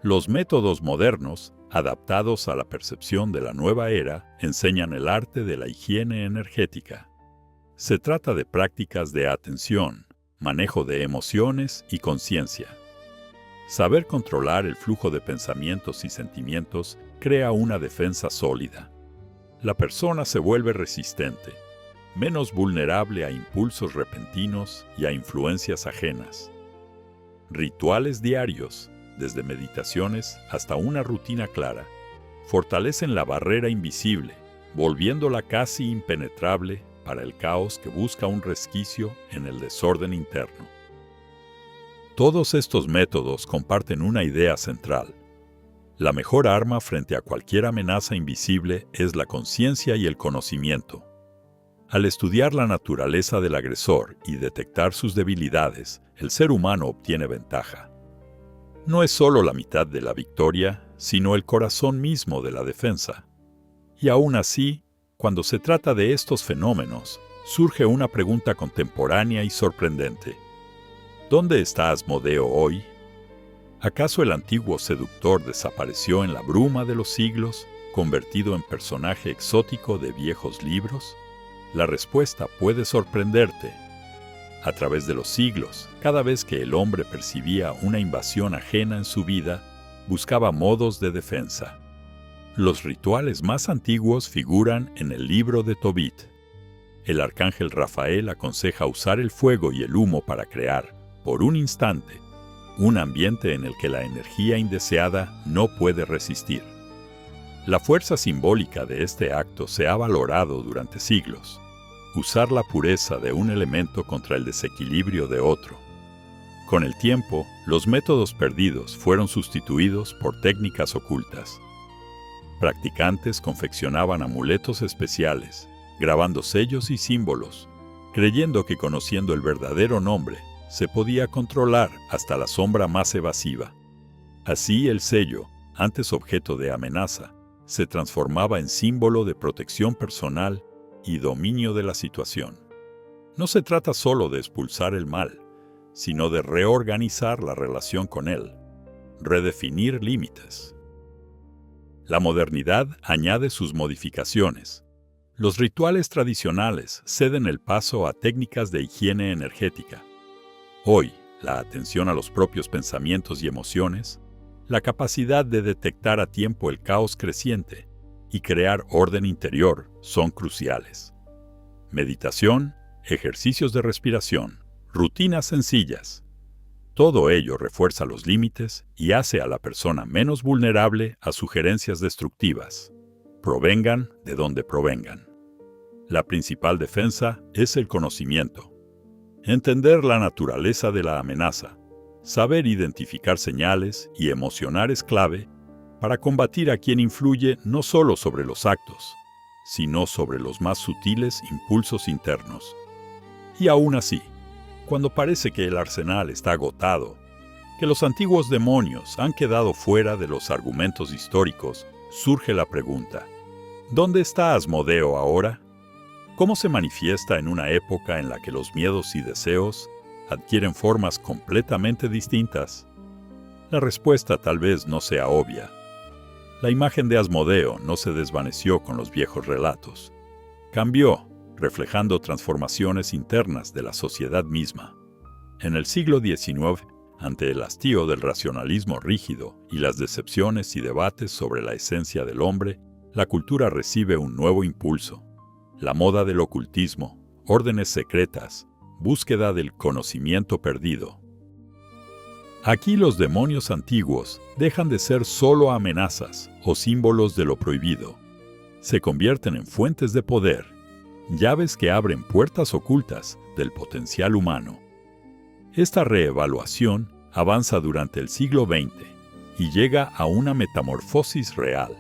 Los métodos modernos, adaptados a la percepción de la nueva era, enseñan el arte de la higiene energética. Se trata de prácticas de atención, manejo de emociones y conciencia. Saber controlar el flujo de pensamientos y sentimientos crea una defensa sólida. La persona se vuelve resistente, menos vulnerable a impulsos repentinos y a influencias ajenas. Rituales diarios, desde meditaciones hasta una rutina clara, fortalecen la barrera invisible, volviéndola casi impenetrable para el caos que busca un resquicio en el desorden interno. Todos estos métodos comparten una idea central. La mejor arma frente a cualquier amenaza invisible es la conciencia y el conocimiento. Al estudiar la naturaleza del agresor y detectar sus debilidades, el ser humano obtiene ventaja. No es solo la mitad de la victoria, sino el corazón mismo de la defensa. Y aún así, cuando se trata de estos fenómenos, surge una pregunta contemporánea y sorprendente. ¿Dónde está Asmodeo hoy? ¿Acaso el antiguo seductor desapareció en la bruma de los siglos, convertido en personaje exótico de viejos libros? La respuesta puede sorprenderte. A través de los siglos, cada vez que el hombre percibía una invasión ajena en su vida, buscaba modos de defensa. Los rituales más antiguos figuran en el libro de Tobit. El arcángel Rafael aconseja usar el fuego y el humo para crear, por un instante, un ambiente en el que la energía indeseada no puede resistir. La fuerza simbólica de este acto se ha valorado durante siglos. Usar la pureza de un elemento contra el desequilibrio de otro. Con el tiempo, los métodos perdidos fueron sustituidos por técnicas ocultas. Practicantes confeccionaban amuletos especiales, grabando sellos y símbolos, creyendo que conociendo el verdadero nombre, se podía controlar hasta la sombra más evasiva. Así el sello, antes objeto de amenaza, se transformaba en símbolo de protección personal y dominio de la situación. No se trata solo de expulsar el mal, sino de reorganizar la relación con él, redefinir límites. La modernidad añade sus modificaciones. Los rituales tradicionales ceden el paso a técnicas de higiene energética. Hoy, la atención a los propios pensamientos y emociones, la capacidad de detectar a tiempo el caos creciente y crear orden interior son cruciales. Meditación, ejercicios de respiración, rutinas sencillas. Todo ello refuerza los límites y hace a la persona menos vulnerable a sugerencias destructivas, provengan de donde provengan. La principal defensa es el conocimiento. Entender la naturaleza de la amenaza, saber identificar señales y emocionar es clave para combatir a quien influye no solo sobre los actos, sino sobre los más sutiles impulsos internos. Y aún así, cuando parece que el arsenal está agotado, que los antiguos demonios han quedado fuera de los argumentos históricos, surge la pregunta: ¿dónde está Asmodeo ahora? ¿Cómo se manifiesta en una época en la que los miedos y deseos adquieren formas completamente distintas? La respuesta tal vez no sea obvia. La imagen de Asmodeo no se desvaneció con los viejos relatos. Cambió, reflejando transformaciones internas de la sociedad misma. En el siglo XIX, Ante el hastío del racionalismo rígido y las decepciones y debates sobre la esencia del hombre, la cultura recibe un nuevo impulso. La moda del ocultismo, órdenes secretas, búsqueda del conocimiento perdido. Aquí los demonios antiguos dejan de ser solo amenazas o símbolos de lo prohibido. Se convierten en fuentes de poder, llaves que abren puertas ocultas del potencial humano. Esta reevaluación avanza durante el siglo XX y llega a una metamorfosis real.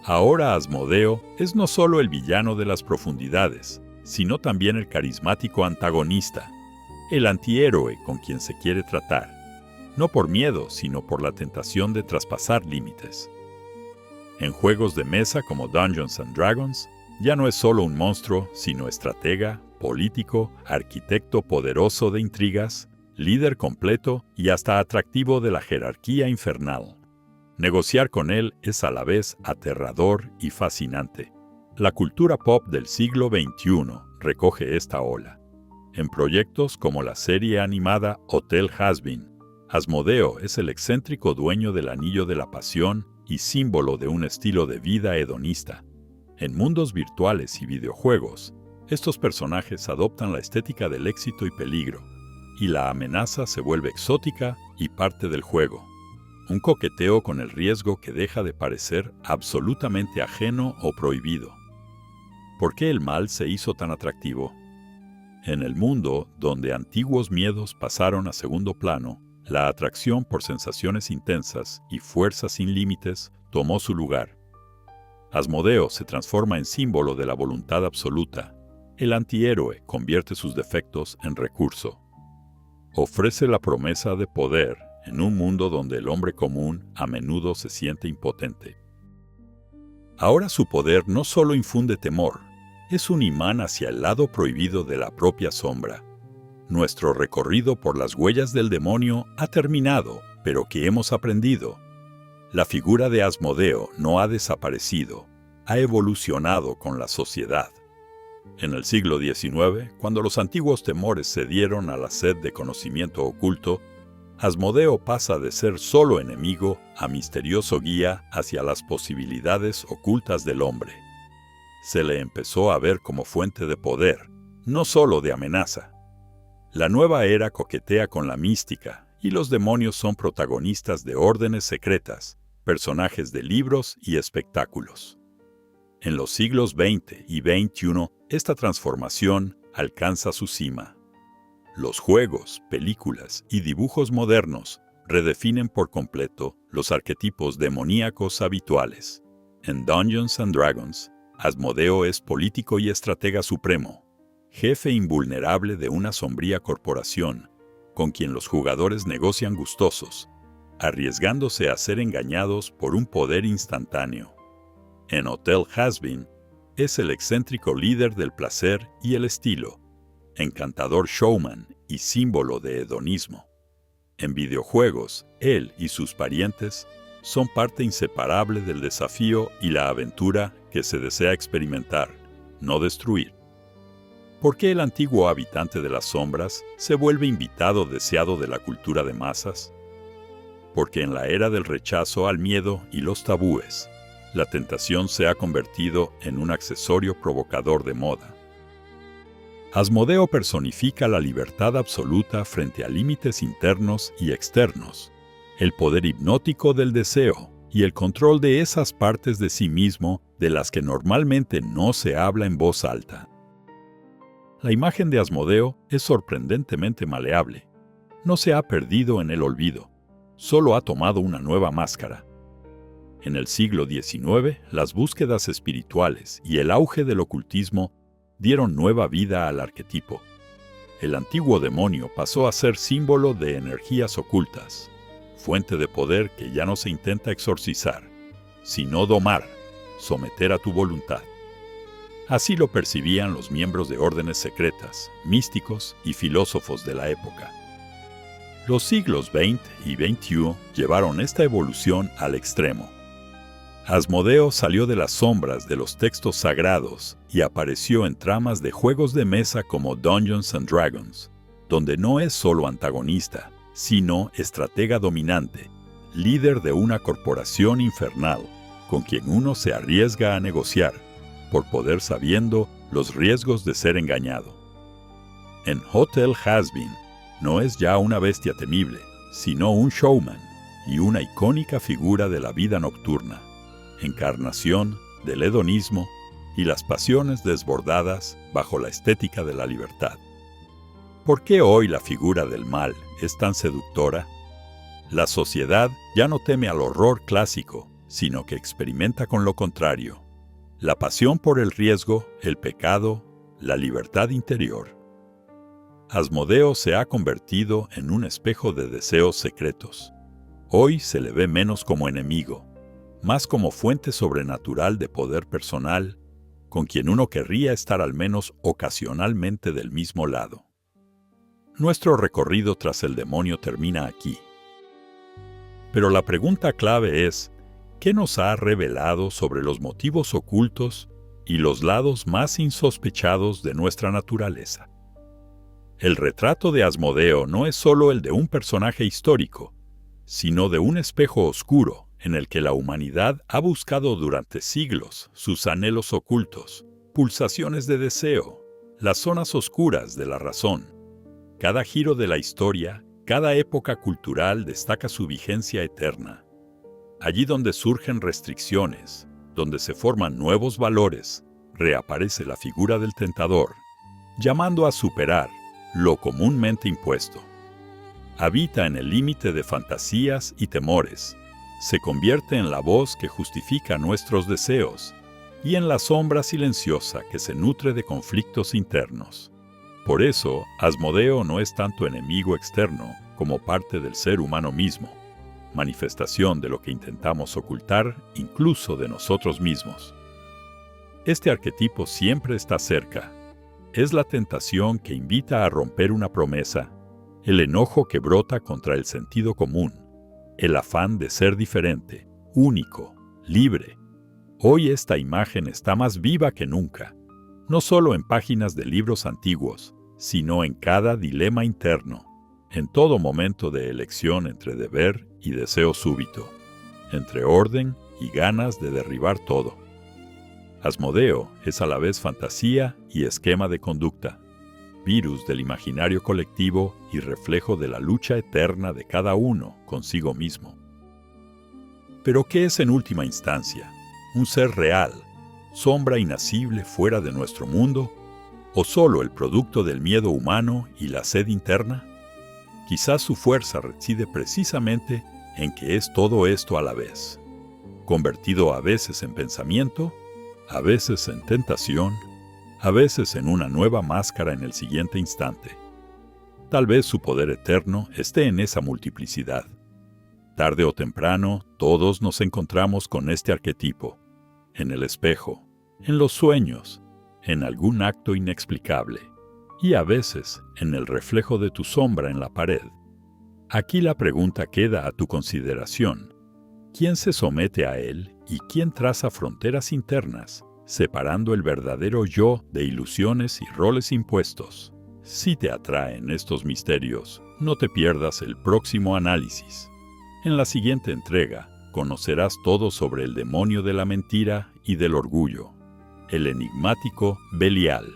Ahora Asmodeo es no solo el villano de las profundidades, sino también el carismático antagonista, el antihéroe con quien se quiere tratar, no por miedo, sino por la tentación de traspasar límites. En juegos de mesa como Dungeons & Dragons, ya no es solo un monstruo, sino estratega, político, arquitecto poderoso de intrigas, líder completo y hasta atractivo de la jerarquía infernal. Negociar con él es a la vez aterrador y fascinante. La cultura pop del siglo XXI recoge esta ola. En proyectos como la serie animada Hotel Hazbin, Asmodeo es el excéntrico dueño del Anillo de la Pasión y símbolo de un estilo de vida hedonista. En mundos virtuales y videojuegos, estos personajes adoptan la estética del éxito y peligro, y la amenaza se vuelve exótica y parte del juego. Un coqueteo con el riesgo que deja de parecer absolutamente ajeno o prohibido. ¿Por qué el mal se hizo tan atractivo? En el mundo donde antiguos miedos pasaron a segundo plano, la atracción por sensaciones intensas y fuerzas sin límites tomó su lugar. Asmodeo se transforma en símbolo de la voluntad absoluta. El antihéroe convierte sus defectos en recurso. Ofrece la promesa de poder en un mundo donde el hombre común a menudo se siente impotente. Ahora su poder no solo infunde temor, es un imán hacia el lado prohibido de la propia sombra. Nuestro recorrido por las huellas del demonio ha terminado, pero ¿qué hemos aprendido? La figura de Asmodeo no ha desaparecido, ha evolucionado con la sociedad. En el siglo XIX, cuando los antiguos temores cedieron a la sed de conocimiento oculto, Asmodeo pasa de ser solo enemigo a misterioso guía hacia las posibilidades ocultas del hombre. Se le empezó a ver como fuente de poder, no solo de amenaza. La nueva era coquetea con la mística, y los demonios son protagonistas de órdenes secretas, personajes de libros y espectáculos. En los siglos XX y XXI, esta transformación alcanza su cima. Los juegos, películas y dibujos modernos redefinen por completo los arquetipos demoníacos habituales. En Dungeons & Dragons, Asmodeo es político y estratega supremo, jefe invulnerable de una sombría corporación, con quien los jugadores negocian gustosos, arriesgándose a ser engañados por un poder instantáneo. En Hotel Hazbin, es el excéntrico líder del placer y el estilo, encantador showman y símbolo de hedonismo. En videojuegos, él y sus parientes son parte inseparable del desafío y la aventura que se desea experimentar, no destruir. ¿Por qué el antiguo habitante de las sombras se vuelve invitado deseado de la cultura de masas? Porque en la era del rechazo al miedo y los tabúes, la tentación se ha convertido en un accesorio provocador de moda. Asmodeo personifica la libertad absoluta frente a límites internos y externos, el poder hipnótico del deseo y el control de esas partes de sí mismo de las que normalmente no se habla en voz alta. La imagen de Asmodeo es sorprendentemente maleable. No se ha perdido en el olvido, solo ha tomado una nueva máscara. En el siglo XIX, las búsquedas espirituales y el auge del ocultismo dieron nueva vida al arquetipo. El antiguo demonio pasó a ser símbolo de energías ocultas, fuente de poder que ya no se intenta exorcizar, sino domar, someter a tu voluntad. Así lo percibían los miembros de órdenes secretas, místicos y filósofos de la época. Los siglos XX y XXI llevaron esta evolución al extremo. Asmodeo salió de las sombras de los textos sagrados y apareció en tramas de juegos de mesa como Dungeons & Dragons, donde no es solo antagonista, sino estratega dominante, líder de una corporación infernal, con quien uno se arriesga a negociar, por poder sabiendo los riesgos de ser engañado. En Hotel Has-Been no es ya una bestia temible, sino un showman y una icónica figura de la vida nocturna, encarnación del hedonismo y las pasiones desbordadas bajo la estética de la libertad. ¿Por qué hoy la figura del mal es tan seductora? La sociedad ya no teme al horror clásico, sino que experimenta con lo contrario: la pasión por el riesgo, el pecado, la libertad interior. Asmodeo se ha convertido en un espejo de deseos secretos. Hoy se le ve menos como enemigo, más como fuente sobrenatural de poder personal, con quien uno querría estar al menos ocasionalmente del mismo lado. Nuestro recorrido tras el demonio termina aquí. Pero la pregunta clave es: ¿qué nos ha revelado sobre los motivos ocultos y los lados más insospechados de nuestra naturaleza? El retrato de Asmodeo no es solo el de un personaje histórico, sino de un espejo oscuro en el que la humanidad ha buscado durante siglos sus anhelos ocultos, pulsaciones de deseo, las zonas oscuras de la razón. Cada giro de la historia, cada época cultural destaca su vigencia eterna. Allí donde surgen restricciones, donde se forman nuevos valores, reaparece la figura del tentador, llamando a superar lo comúnmente impuesto. Habita en el límite de fantasías y temores, se convierte en la voz que justifica nuestros deseos y en la sombra silenciosa que se nutre de conflictos internos. Por eso, Asmodeo no es tanto enemigo externo como parte del ser humano mismo, manifestación de lo que intentamos ocultar incluso de nosotros mismos. Este arquetipo siempre está cerca. Es la tentación que invita a romper una promesa, el enojo que brota contra el sentido común, el afán de ser diferente, único, libre. Hoy esta imagen está más viva que nunca, no solo en páginas de libros antiguos, sino en cada dilema interno, en todo momento de elección entre deber y deseo súbito, entre orden y ganas de derribar todo. Asmodeo es a la vez fantasía y esquema de conducta, virus del imaginario colectivo y reflejo de la lucha eterna de cada uno consigo mismo. Pero ¿qué es en última instancia? ¿Un ser real, sombra inacible fuera de nuestro mundo, o solo el producto del miedo humano y la sed interna? Quizás su fuerza reside precisamente en que es todo esto a la vez, convertido a veces en pensamiento, a veces en tentación, a veces en una nueva máscara en el siguiente instante. Tal vez su poder eterno esté en esa multiplicidad. Tarde o temprano, todos nos encontramos con este arquetipo, en el espejo, en los sueños, en algún acto inexplicable, y a veces en el reflejo de tu sombra en la pared. Aquí la pregunta queda a tu consideración: ¿quién se somete a él y quién traza fronteras internas, separando el verdadero yo de ilusiones y roles impuestos? Si te atraen estos misterios, no te pierdas el próximo análisis. En la siguiente entrega, conocerás todo sobre el demonio de la mentira y del orgullo, el enigmático Belial,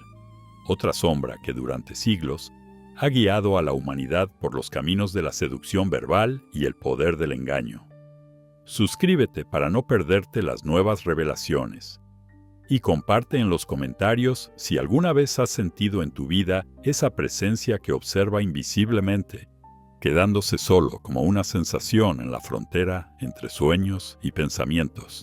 otra sombra que durante siglos ha guiado a la humanidad por los caminos de la seducción verbal y el poder del engaño. Suscríbete para no perderte las nuevas revelaciones. Y comparte en los comentarios si alguna vez has sentido en tu vida esa presencia que observa invisiblemente, quedándose solo como una sensación en la frontera entre sueños y pensamientos.